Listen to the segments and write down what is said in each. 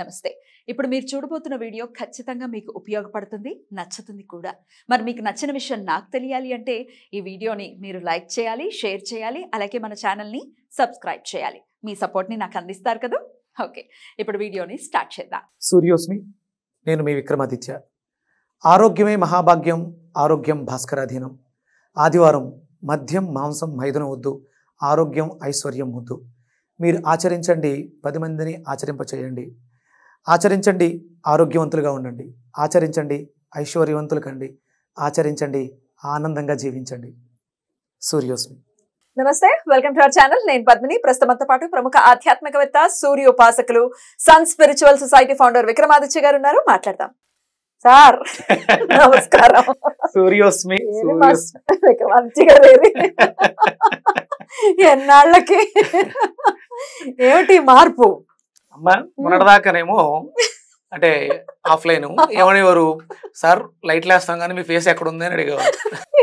నమస్తే. ఇప్పుడు మీరు చూడబోతున్న వీడియో ఖచ్చితంగా మీకు ఉపయోగపడుతుంది, నచ్చుతుంది కూడా. మరి మీకు నచ్చిన విషయం నాకు తెలియాలి అంటే ఈ వీడియోని మీరు లైక్ చేయాలి, షేర్ చేయాలి, అలాగే మన ఛానల్ని సబ్స్క్రైబ్ చేయాలి. మీ సపోర్ట్ని నాకు అందిస్తారు కదా. ఓకే, ఇప్పుడు వీడియోని స్టార్ట్ చేద్దాం. సూర్యోస్మి, నేను మీ విక్రమాదిత్య. ఆరోగ్యమే మహాభాగ్యం, ఆరోగ్యం భాస్కరాధీనం. ఆదివారం మద్యం మాంసం మైదనం వద్దు, ఆరోగ్యం ఐశ్వర్యం వద్దు. మీరు ఆచరించండి, 10 మందిని ఆచరింపచేయండి. ఆచరించండి, ఆరోగ్యవంతులుగా ఉండండి. ఆచరించండి, ఐశ్వర్యవంతులు కండి. ఆచరించండి, ఆనందంగా జీవించండి. సూర్యోస్మి. నమస్తే, వెల్కమ్ టు అవర్ ఛానల్. నేను పద్మిని. ప్రస్తుతంతో పాటు ప్రముఖ ఆధ్యాత్మికవేత్త, సూర్య ఉపాసకులు, sun spiritual society founder Vikramaditya గారు ఉన్నారు. మాట్లాడదాం. సార్ నమస్కారం. సూర్యోస్మి. విక్రమాదిత్య గారు ఎన్నాళ్ళకి ఏమిటి మార్పు? అమ్మా, మొన్నటిదాకానేమో అంటే ఆఫ్లైన్ ఏమనేవారు, సార్ లైట్లు వేస్తాం కానీ మీ ఫేస్ ఎక్కడ ఉంది అని అడిగేవారు.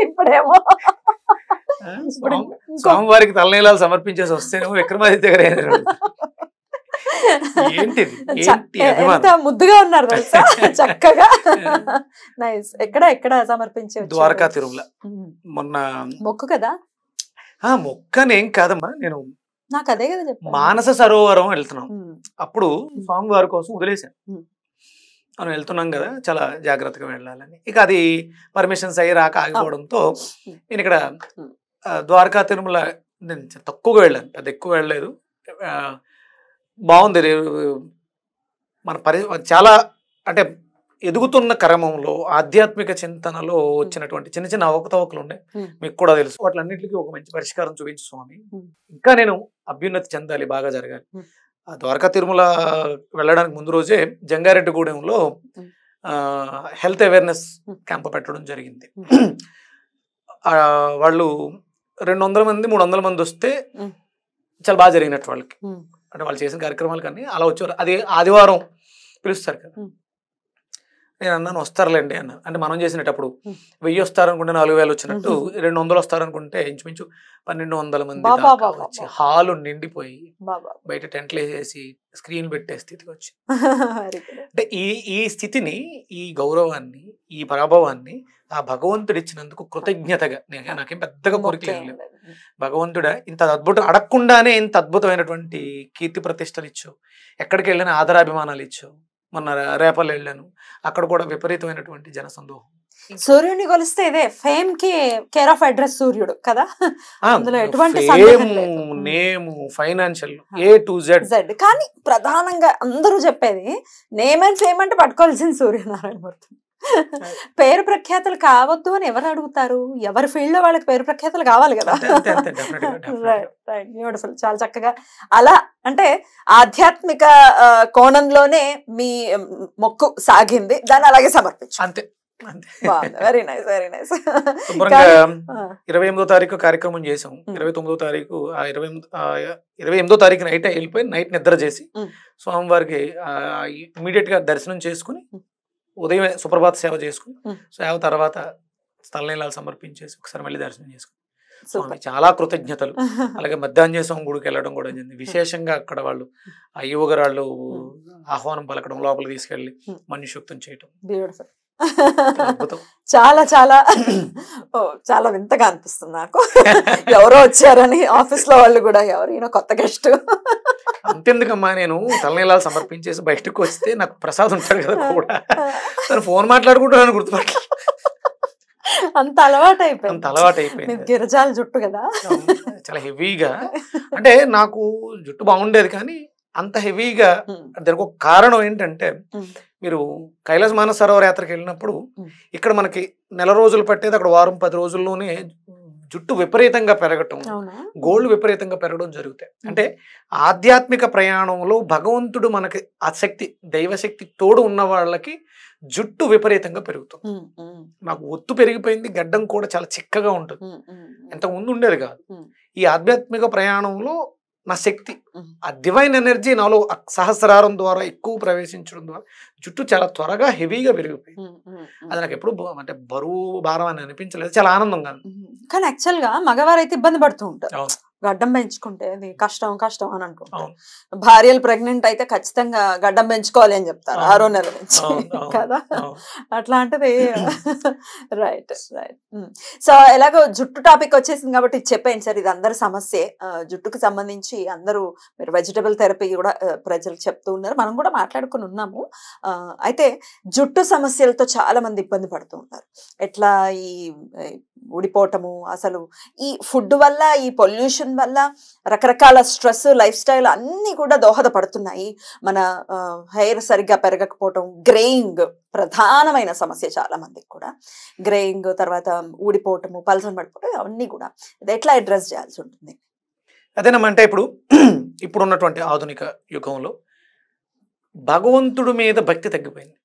ఇప్పుడేమో స్వామివారికి తలనీలాలు సమర్పించేసి వస్తేనేమో విక్రమాదిత్య గారు ఏంటిది, ఎంత ముద్దుగా ఉన్నారు తెలుసా, చక్కగా. నైస్. ఎక్కడ సమర్పించే? ద్వారకా తిరుమల. మొన్న మొక్కు కదా? మొక్కనేం కాదమ్మా, నేను నాకు అదే కదా చెప్పాను, మానస సరోవరం వెళ్తున్నాం. అప్పుడు స్వామివారి కోసం వదిలేశాను. మనం వెళ్తున్నాం కదా, చాలా జాగ్రత్తగా వెళ్ళాలని. ఇక అది పర్మిషన్స్ అయ్యి రాక ఆగిపోవడంతో నేను ఇక్కడ ద్వారకా తిరుమల నేను తక్కువగా వెళ్ళాను, పెద్ద ఎక్కువ వెళ్ళలేదు. బాగుంది. మన చాలా అంటే ఎదుగుతున్న క్రమంలో ఆధ్యాత్మిక చింతనలో వచ్చినటువంటి చిన్న చిన్న అవకతవకలు ఉన్నాయి, మీకు కూడా తెలుసు. వాటిలన్నింటికి ఒక మంచి పరిష్కారం చూపించు స్వామి. ఇంకా నేను అభ్యున్నతి చెందాలి, బాగా జరగాలి. ద్వారకా తిరుమల వెళ్ళడానికి ముందు రోజే జంగారెడ్డిగూడెంలో హెల్త్ అవేర్నెస్ క్యాంప్ పెట్టడం జరిగింది. వాళ్ళు 200 మంది 300 మంది వస్తే చాలా బాగా జరిగినట్టు వాళ్ళకి. అంటే వాళ్ళు చేసిన కార్యక్రమాలు కానీ అలా వచ్చేవారు. అది ఆదివారం పిలుస్తారు కదా. నేను అన్నాను వస్తారులేండి అన్నాను. అంటే మనం చేసినప్పుడు 1000 వస్తారనుకుంటే 4000 వచ్చినట్టు 200 వస్తారనుకుంటే ఇంచుమించు 1200 మంది వచ్చి హాలు నిండిపోయి బయట టెంట్లు వేసేసి స్క్రీన్ పెట్టే స్థితికి వచ్చి, అంటే ఈ స్థితిని, ఈ గౌరవాన్ని, ఈ ప్రభావాన్ని ఆ భగవంతుడు ఇచ్చినందుకు కృతజ్ఞతగా, నాకేం పెద్దగా కోరికలు లేవు. భగవంతుడా ఇంత అద్భుతం, అడగకుండానే ఇంత అద్భుతమైనటువంటి కీర్తి ప్రతిష్టలు ఇచ్చావు, ఎక్కడికి వెళ్ళినా ఆదరాభిమానాలు ఇచ్చావు. మొన్న రేపల్ వెళ్ళాను, అక్కడ కూడా విపరీతమైనటువంటి జనసందోహం. సూర్యుడిని కొలిస్తే ఇదే ఫేమ్ కి కేర్ ఆఫ్ అడ్రస్ సూర్యుడు కదా. అందులో ఎటువంటి name, financial A to Z. కానీ ప్రధానంగా అందరూ చెప్పేది నేమ్ అండ్ ఫేమ్ అంటే పట్టుకోవాల్సింది సూర్యనారాయణమూర్తి. పేరు ప్రఖ్యాతలు కావద్దు అని ఎవరు అడుగుతారు? ఎవరి ఫీల్డ్ లో వాళ్ళకి పేరు ప్రఖ్యాతలు కావాలి కదా. బ్యూటిఫుల్, చాలా చక్కగా. అలా అంటే ఆధ్యాత్మిక కోణంలోనే మీ మొక్కు సాగింది, దాన్ని అలాగే సమర్పించు. అంతే. Very nice, very nice. 28వ తారీఖు కార్యక్రమం చేసాం. 29వ తారీఖు 28వ తారీఖు నైట్ వెళ్ళిపోయి నైట్ నిద్ర చేసి స్వామివారికి ఇమీడియట్ గా దర్శనం చేసుకుని ఉదయం సుప్రభాత సేవ చేసుకుని, సేవ తర్వాత తలనీలాలు సమర్పించేసి ఒకసారి మళ్ళీ దర్శనం చేసుకుని స్వామి చాలా కృతజ్ఞతలు. అలాగే మధ్యాహ్నం స్వామి గుడికి వెళ్ళడం కూడా జరిగింది. విశేషంగా అక్కడ వాళ్ళు ఆ యువగరాళ్ళు ఆహ్వానం పలకడం, లోపలికి తీసుకెళ్లి మనుష్యుక్తం చేయటం చాలా చాలా చాలా వింతగా అనిపిస్తుంది నాకు. ఎవరో వచ్చారని ఆఫీస్ లో వాళ్ళు కూడా, ఎవరైనా కొత్త గెస్ట్. అంతెందుకమ్మా, నేను తలనీలాలు సమర్పించేసి బయటకు వస్తే నాకు ప్రసాద్ ఉంటాడు కదా కూడా, తను ఫోన్ మాట్లాడుకుంటున్నాను గుర్తుపట్ల. అంత అలవాటు అయిపోయింది. గిరిజాల జుట్టు కదా, చాలా హెవీగా. అంటే నాకు జుట్టు బాగుండేది కానీ అంత హెవీగా. దానికి ఒక కారణం ఏంటంటే, మీరు కైలాస మానస సరోవర యాత్రకి వెళ్ళినప్పుడు ఇక్కడ మనకి నెల రోజులు పట్టేది అక్కడ వారం 10 రోజుల్లోనే జుట్టు విపరీతంగా పెరగటం, గోల్డ్ విపరీతంగా పెరగడం జరుగుతాయి. అంటే ఆధ్యాత్మిక ప్రయాణంలో భగవంతుడు మనకి ఆ శక్తి, దైవశక్తి తోడు ఉన్న వాళ్ళకి జుట్టు విపరీతంగా పెరుగుతుంది. నాకు ఒత్తు పెరిగిపోయింది, గడ్డం కూడా చాలా చిక్కగా ఉంటుంది, ఇంతకు ముందు ఉండేది కాదు. ఈ ఆధ్యాత్మిక ప్రయాణంలో నా శక్తి, ఆ డివైన్ ఎనర్జీ నాలో సహస్రారం ద్వారా ఎక్కువ ప్రవేశించడం ద్వారా జుట్టు చాలా త్వరగా హెవీగా పెరిగిపోయింది. అది నాకు ఎప్పుడు అంటే బరువు భారం అని అనిపించలేదు, చాలా ఆనందంగా. కానీ యాక్చువల్ గా మగవారు అయితే ఇబ్బంది పడుతూ ఉంటారు. గడ్డం పెంచుకుంటే అది కష్టం కష్టం అని అనుకుంటారు. అవును. భార్యలు ప్రెగ్నెంట్ అయితే ఖచ్చితంగా గడ్డం పెంచుకోవాలి అని చెప్తారు అవును. 6వ నెల నుంచి అవును, అవును, కదా. అవును. అట్లాంటిది రైట్ రైట్. సో ఎలాగో జుట్టు టాపిక్ వచ్చేసింది కాబట్టి ఇది చెప్పేయండి సార్, ఇది అందరి సమస్యే. జుట్టుకు సంబంధించి అందరూ మీరు వెజిటబుల్ థెరపీ కూడా ప్రజలు చెప్తూ ఉన్నారు, మనం కూడా మాట్లాడుకుని ఉన్నాము. అయితే జుట్టు సమస్యలతో చాలా మంది ఇబ్బంది పడుతూ ఉన్నారు. ఎట్లా ఈ ఊడిపోవటము, అసలు ఈ ఫుడ్ వల్ల, ఈ పొల్యూషన్ వల్ల, రకరకాల స్ట్రెస్, లైఫ్ స్టైల్ అన్నీ కూడా దోహదపడుతున్నాయి. మన హెయిర్ సరిగ్గా పెరగకపోవటం, గ్రేయింగ్ ప్రధానమైన సమస్య చాలా మందికి కూడా. గ్రేయింగ్, తర్వాత ఊడిపోవటము, పల్సన్ పడిపోవటం, అవన్నీ కూడా ఇది ఎట్లా అడ్రస్ చేయాల్సి ఉంటుంది? అదేనమ్మంటే ఇప్పుడు ఉన్నటువంటి ఆధునిక యుగంలో భగవంతుడి మీద భక్తి తగ్గిపోయింది.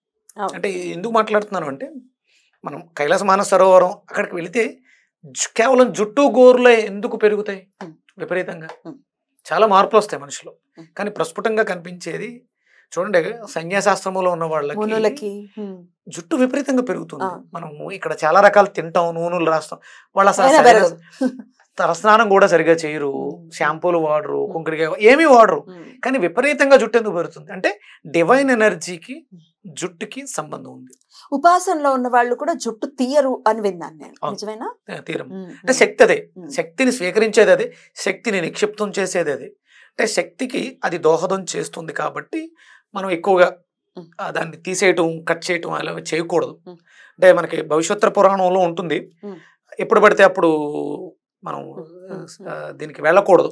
అంటే ఎందుకు మాట్లాడుతున్నాను అంటే, మనం కైలాస మానస సరోవరం అక్కడికి వెళితే కేవలం జుట్టు గోరులే ఎందుకు పెరుగుతాయి విపరీతంగా? చాలా మార్పులు వస్తాయి మనిషిలో. కానీ ప్రస్ఫుటంగా కనిపించేది చూడండి, సన్యాసాశ్రమంలో ఉన్న వాళ్ళకి జుట్టు విపరీతంగా పెరుగుతుంది. మనము ఇక్కడ చాలా రకాలు తింటాం, నూనెలు రాస్తాం, వాళ్ళు అసలు తలస్నానం కూడా సరిగా చేయరు, షాంపూలు వాడరు, కుంకుడికాయ ఏమీ వాడరు, కానీ విపరీతంగా జుట్టు ఎందుకు పెరుగుతుంది అంటే డివైన్ ఎనర్జీకి జుట్టుకి సంబంధం ఉంది. ఉపాసనలో ఉన్న వాళ్ళు కూడా జుట్టు తీయరు అని విన్నాను నేను, నిజమేనా? తీరం అంటే శక్తి అదే, శక్తిని స్వీకరించేది అదే, శక్తిని నిక్షిప్తం చేసేది అదే. అంటే శక్తికి అది దోహదం చేస్తుంది కాబట్టి మనం ఎక్కువగా దాన్ని తీసేయటం, కట్ చేయటం అలా చేయకూడదు. అంటే మనకి భవిష్యోత్తర పురాణంలో ఉంటుంది, ఎప్పుడు పడితే అప్పుడు మనం దీనికి వెళ్ళకూడదు,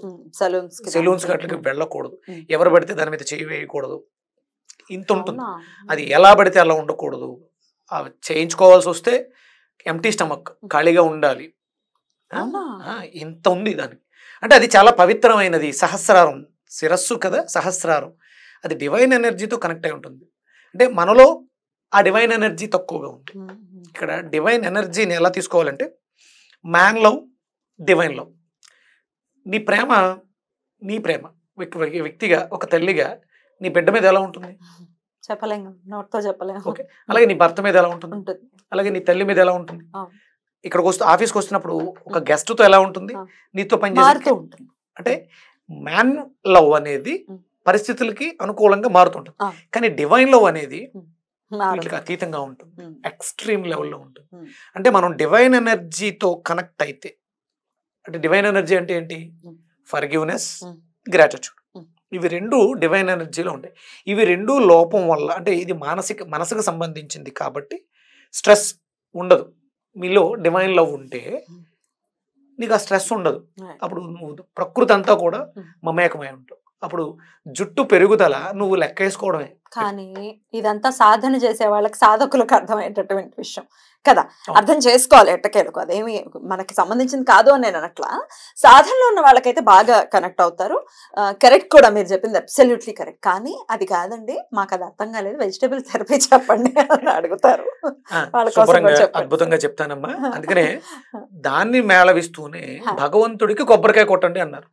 సెలూన్స్ అట్లకి వెళ్ళకూడదు, ఎవరు పడితే దాని మీద చేయి వేయకూడదు, ఇంత ఉంటుంది. అది ఎలా పడితే అలా ఉండకూడదు, చేయించుకోవాల్సి వస్తే ఎంటీ స్టమక్, ఖాళీగా ఉండాలి, ఇంత ఉంది దానికి. అంటే అది చాలా పవిత్రమైనది. సహస్రారం, శిరస్సు కదా సహస్రారం, అది డివైన్ ఎనర్జీతో కనెక్ట్ అయి ఉంటుంది. అంటే మనలో ఆ డివైన్ ఎనర్జీ తక్కువగా ఉంటుంది. ఇక్కడ డివైన్ ఎనర్జీని ఎలా తీసుకోవాలంటే, మ్యాన్ లవ్, డివైన్ లవ్. నీ ప్రేమ వ్యక్తిగా, ఒక తల్లిగా నీ బిడ్డ మీద ఎలా ఉంటుంది చెప్పలేము, నోట్తో చెప్పలేము. ఓకే, అలాగే నీ భర్త మీద ఎలా ఉంటుంది, అలాగే నీ తల్లి మీద ఎలా ఉంటుంది, ఇక్కడికి వస్తూ ఆఫీస్కి వస్తున్నప్పుడు ఒక గెస్ట్తో ఎలా ఉంటుంది, నీతో పనిచేస్తూ ఉంటుంది. అంటే మ్యాన్ లవ్ అనేది పరిస్థితులకి అనుకూలంగా మారుతుంటుంది, కానీ డివైన్ లవ్ అనేది వీటికి అతీతంగా ఉంటుంది, ఎక్స్ట్రీమ్ లెవెల్లో ఉంటుంది. అంటే మనం డివైన్ ఎనర్జీతో కనెక్ట్ అయితే, అంటే డివైన్ ఎనర్జీ అంటే ఏంటి? Forgiveness, gratitude. ఇవి రెండు డివైన్ ఎనర్జీలో ఉంటాయి. ఇవి రెండు లోపం వల్ల, అంటే ఇది మనసుకు సంబంధించింది కాబట్టి స్ట్రెస్ ఉండదు. మీలో డివైన్ లవ్ ఉంటే నీకు ఆ స్ట్రెస్ ఉండదు. అప్పుడు నువ్వు ప్రకృతి అంతా కూడా మమేకమై ఉంటావు. అప్పుడు జుట్టు పెరుగుదల నువ్వు లెక్క వేసుకోవడమే. కానీ ఇదంతా సాధన చేసే వాళ్ళకి, సాధకులకు అర్థమయ్యేటటువంటి విషయం కదా, అర్థం చేసుకోవాలి ఎట్టకేలకు. అదేమి మనకి సంబంధించింది కాదు అని నేను అనట్లా, సాధనలో ఉన్న వాళ్ళకైతే బాగా కనెక్ట్ అవుతారు. కరెక్ట్ కూడా మీరు చెప్పింది, అబ్సల్యూట్లీ కరెక్ట్. కానీ అది కాదండి, మాకు అది అర్థం కాలేదు, వెజిటబుల్ థెరపీ చెప్పండి అని అడుగుతారు. అద్భుతంగా చెప్తానమ్మా. అందుకనే దాన్ని మేళవిస్తూనే భగవంతుడికి కొబ్బరికాయ కొట్టండి అన్నారు.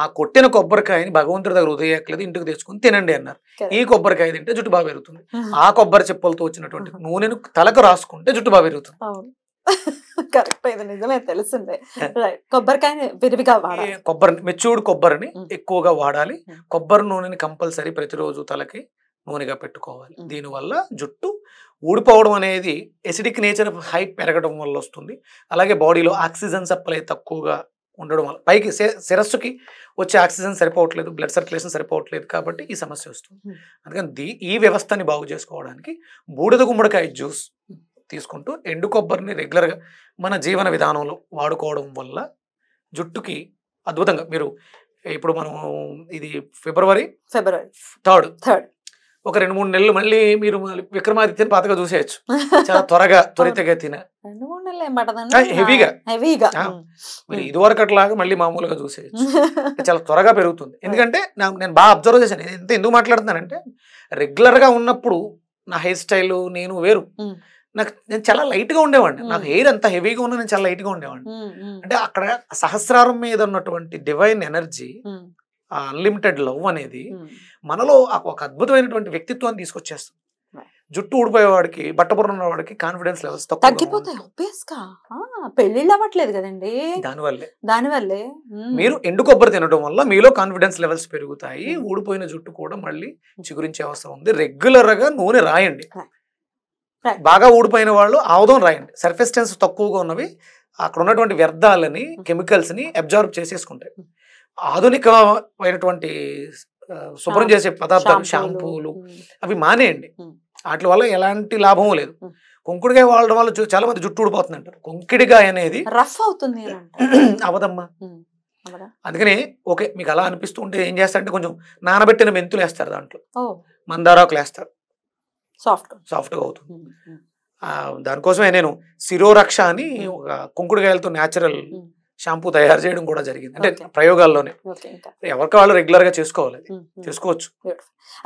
ఆ కొట్టిన కొబ్బరికాయని భగవంతుడి దగ్గర ఉదయక్కలేదు, ఇంటికి తెచ్చుకుని తినండి అన్నారు. ఈ కొబ్బరికాయ తింటే జుట్టు బాగా పెరుగుతుంది. ఆ కొబ్బరి చెప్పులతో వచ్చినటువంటి నూనెను తలకు రాసుకుంటే జుట్టు బాగా పెరుగుతుంది. కరెక్ట్, ఇది నిజమే, తెలిసిందే. కొబ్బరికాయ విరివిగా వాడాలి, మెచ్యూర్డ్ కొబ్బరిని ఎక్కువగా వాడాలి. కొబ్బరి నూనెని కంపల్సరీ ప్రతిరోజు తలకి నూనెగా పెట్టుకోవాలి. దీనివల్ల జుట్టు ఊడిపోవడం అనేది ఎసిడిక్ నేచర్ హైట్ పెరగడం వల్ల వస్తుంది. అలాగే బాడీలో ఆక్సిజన్ సప్లై తక్కువగా ఉండడం వల్ల, పైకి శిరస్సుకి వచ్చే ఆక్సిజన్ సరిపోవట్లేదు, బ్లడ్ సర్క్యులేషన్ సరిపోవట్లేదు, కాబట్టి ఈ సమస్య వస్తుంది. అందుకని ఈ వ్యవస్థని బాగు చేసుకోవడానికి బూడిద గుమ్మడికాయ జ్యూస్ తీసుకుంటూ ఎండు కొబ్బరిని రెగ్యులర్గా మన జీవన విధానంలో వాడుకోవడం వల్ల జుట్టుకి అద్భుతంగా, మీరు ఇప్పుడు మనం ఇది ఫిబ్రవరి 3 ఒక 2-3 నెలలు మళ్ళీ మీరు విక్రమాదిత్యని పాతగా చూసేయచ్చు. చాలా త్వరితగా హెవీగా మీరు ఇదివరకు అట్లాగా మళ్ళీ మామూలుగా చూసేయచ్చు. చాలా త్వరగా పెరుగుతుంది. ఎందుకంటే నేను బాగా అబ్జర్వ్ చేశాను. ఎందుకు మాట్లాడుతున్నానంటే, రెగ్యులర్గా ఉన్నప్పుడు నా హెయిర్ స్టైల్ నేను వేరు. నేను చాలా లైట్ గా ఉండేవాడిని. నాకు హెయిర్ అంత హెవీగా ఉన్నా నేను చాలా లైట్ గా ఉండేవాడిని. అంటే అక్కడ సహస్రారం మీద ఉన్నటువంటి డివైన్ ఎనర్జీ, అన్లిమిటెడ్ లవ్ అనేది మనలో ఒక అద్భుతమైనటువంటి వ్యక్తిత్వాన్ని తీసుకొచ్చేస్తుంది. జుట్టు ఊడిపోయేవాడికి బట్టపురం ఉన్నవాడికి కాన్ఫిడెన్స్ లెవెల్స్ తగ్గిపోతాయి ఆబ్వియస్ గా. పెళ్లిళ్ళు అవ్వట్లేదు కదండి దానివల్లే. మీరు ఎండు కొబ్బరి తినడం వల్ల మీలో కాన్ఫిడెన్స్ లెవెల్స్ పెరుగుతాయి. ఊడిపోయిన జుట్టు కూడా మళ్ళీ చిగురించే అవసరం ఉంది. రెగ్యులర్ గా నూనె రాయండి. బాగా ఊడిపోయిన వాళ్ళు ఆముదం రాయండి. సర్ఫేస్ టెన్స్ తక్కువగా ఉన్నవి అక్కడ ఉన్నటువంటి వ్యర్థాలని కెమికల్స్ ని అబ్జార్బ్ చేసేసుకుంటాయి. ఆధునికమైనటువంటి శుభ్రం చేసే పదార్థాలు షాంపూలు అవి మానేయండి. వాటి వల్ల ఎలాంటి లాభం లేదు. కుంకుడికాయ వాడడం వల్ల చాలా మంది జుట్టు ఊడిపోతుంది అంటారు. కుంకుడికాయ అనేది రఫ్ అవుతుంది అవదమ్మా. అందుకని ఓకే మీకు అలా అనిపిస్తూ ఉంటే ఏం చేస్తారంటే కొంచెం నానబెట్టిన మెంతులు వేస్తారు, దాంట్లో మందారాకులు వేస్తారు, సాఫ్ట్గా అవుతుంది. దానికోసమే నేను శిరోరక్ష అని ఒక కుంకుడుకాయలతో న్యాచురల్ షాంపూ తయారు చేయడం కూడా జరిగింది. అంటే ప్రయోగాల్లోనే ఎవరికి వాళ్ళు రెగ్యులర్ గా చేసుకోవాలి, చేసుకోవచ్చు.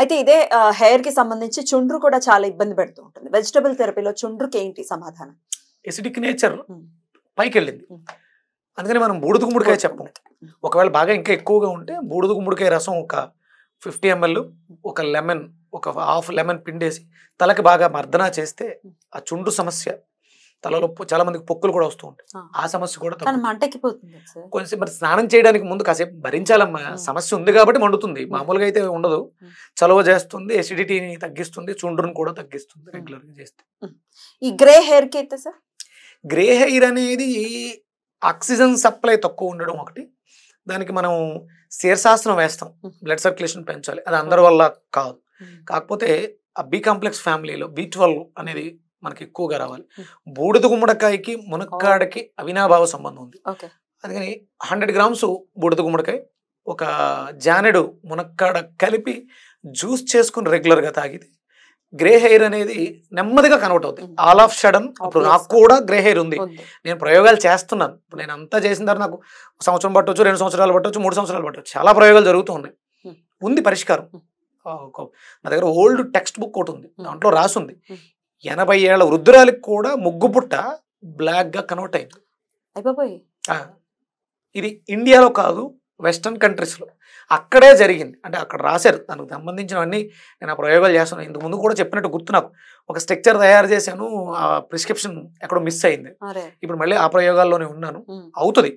అయితే ఇదే హెయిర్ కి సంబంధించి చుండ్రు కూడా చాలా ఇబ్బంది పెడుతూ ఉంటుంది. వెజిటబుల్ థెరపీలో చుండ్రుకి ఏంటి సమాధానం? ఎసిడిక్ నేచర్ పైకి వెళ్ళింది. అందుకని మనం బూడిద గుమ్మడికాయ చెప్పం. ఒకవేళ బాగా ఇంకా ఎక్కువగా ఉంటే బూడిద గుమ్మడికాయ రసం ఒక 50 ml, ఒక లెమన్, ఒక హాఫ్ లెమన్ పిండేసి తలకి బాగా మర్దనా చేస్తే ఆ చుండ్రు సమస్య, తలలో చాలా మందికి పొక్కులు కూడా వస్తూ ఉంటాయి, ఆ సమస్య కూడా కొంచెం. మరి స్నానం చేయడానికి ముందు కాసేపు భరించాలమ్మా. సమస్య ఉంది కాబట్టి మండుతుంది, మామూలుగా అయితే ఉండదు. చలువ చేస్తుంది, ఎసిడిటీని తగ్గిస్తుంది, చుండ్రుని కూడా తగ్గిస్తుంది రెగ్యులర్ గా చేస్తే. ఈ గ్రే హెయిర్ కి అయితే సార్, గ్రే హెయిర్ అనేది ఆక్సిజన్ సప్లై తక్కువ ఉండడం ఒకటి. దానికి మనం శీర్షాసనం వేస్తాం, బ్లడ్ సర్క్యులేషన్ పెంచాలి. అది అందరి వల్ల కాదు. కాకపోతే ఆ బి కాంప్లెక్స్ ఫ్యామిలీలో B12 అనేది మనకి ఎక్కువగా రావాలి. బూడిద గుమ్మడికాయకి మునక్కాడకి అవినాభావ సంబంధం ఉంది. అందుకని 100 grams బూడిద గుమ్మడికాయ, ఒక జానెడు మునక్కాడ కలిపి జ్యూస్ చేసుకుని రెగ్యులర్ గా తాగితే గ్రే హెయిర్ అనేది నెమ్మదిగా కన్వర్ట్ అవుతుంది. ఆల్ ఆఫ్ సడన్ ఇప్పుడు నాకు కూడా గ్రే హెయిర్ ఉంది, నేను ప్రయోగాలు చేస్తున్నాను. ఇప్పుడు నేను అంతా చేసిన తర్వాత నాకు 1 సంవత్సరం పట్టవచ్చు, 2 సంవత్సరాలు పట్టవచ్చు, 3 సంవత్సరాలు పట్టవచ్చు. చాలా ప్రయోగాలు జరుగుతూ ఉన్నాయి. ఉంది పరిష్కారం. నా దగ్గర ఓల్డ్ టెక్స్ట్ బుక్ ఒకటి ఉంది, దాంట్లో రాసుంది 80 ఏళ్ల వృద్ధురాలికి కూడా ముగ్గు పుట్ట బ్లాక్ గా కన్వర్ట్ అయింది. ఇది ఇండియాలో కాదు, వెస్టర్న్ కంట్రీస్ లో అక్కడే జరిగింది. అంటే అక్కడ రాశారు, దానికి సంబంధించినవన్నీ నేను ఆ ప్రయోగాలు చేస్తున్నాను. ఇంతకు ముందు కూడా చెప్పినట్టు గుర్తు నాకు. ఒక స్ట్రక్చర్ తయారు చేశాను, ఆ ప్రిస్క్రిప్షన్ ఎక్కడో మిస్ అయింది. ఇప్పుడు మళ్ళీ ఆ ప్రయోగాల్లోనే ఉన్నాను. అవుతుంది,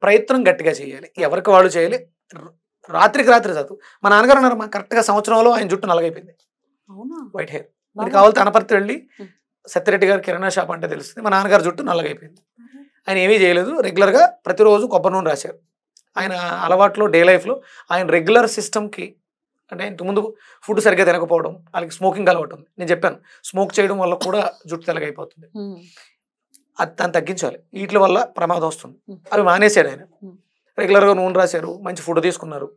ప్రయత్నం గట్టిగా చేయాలి, ఎవరికి వాళ్ళు చేయాలి. రాత్రికి రాత్రి చదువు. మా నాన్నగారు అన్నారు, కరెక్ట్ గా సంవత్సరంలో ఆయన జుట్టు నల్లగైపోయింది, వైట్ హెయిర్. మీరు కావాలి అనపర్తి వెళ్ళి సత్యరెడ్డి గారు కిరాణా షాప్ అంటే తెలుస్తుంది. మా నాన్నగారు జుట్టు నల్లగైపోయింది. ఆయన ఏమీ చేయలేదు, రెగ్యులర్ గా ప్రతిరోజు కొబ్బరి నూనె రాశారు. ఆయన అలవాట్లో డే లైఫ్లో ఆయన రెగ్యులర్ సిస్టమ్కి, అంటే ఇంతకుముందు ఫుడ్ సరిగ్గా తినకపోవడం, వాళ్ళకి స్మోకింగ్ అలవాటు ఉంది. నేను చెప్పాను స్మోక్ చేయడం వల్ల కూడా జుట్టు తెల్లగైపోతుంది, అది దాన్ని తగ్గించాలి, వీటి వల్ల ప్రమాదం వస్తుంది. అవి మానేశాడు ఆయన. రెగ్యులర్గా నూనె రాశారు, మంచి ఫుడ్ తీసుకున్నారు,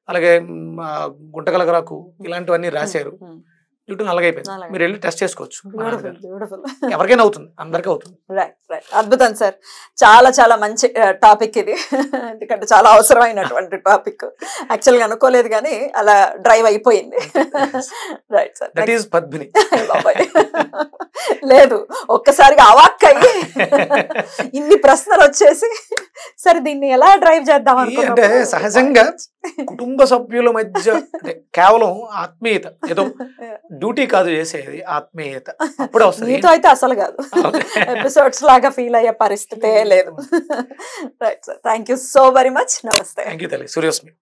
అలాగే గుంటకలగరాకు ఇలాంటివన్నీ రాశారు, జుట్టు నల్లగైపోయింది. మీరు వెళ్ళి టెస్ట్ చేసుకోవచ్చు, ఎవరికైనా అవుతుంది, అందరికీ అవుతుంది. అద్భుతం సార్, చాలా చాలా మంచి టాపిక్ ఇది. ఎందుకంటే చాలా అవసరమైనటువంటి టాపిక్. యాక్చువల్గా అనుకోలేదు కానీ అలా డ్రైవ్ అయిపోయింది. Right sir, that is Padmini. లేదు, ఒక్కసారిగా అవాక్కయ్యి ఇన్ని ప్రశ్నలు వచ్చేసి సరే దీన్ని ఎలా డ్రైవ్ చేద్దాం అంటే సహజంగా కుటుంబ సభ్యుల మధ్య అంటే కేవలం ఆత్మీయత, ఏదో డ్యూటీ కాదు చేసేది, ఆత్మీయత అప్పుడే వస్తుంది. మీతో అయితే అసలు కాదు, ఎపిసోడ్స్ లాగా ఫీల్ అయ్యే పరిస్థితే లేదు. Right sir, thank you so very much. నమస్తే. థ్యాంక్ యూ తల్లి. సూర్యోస్మి.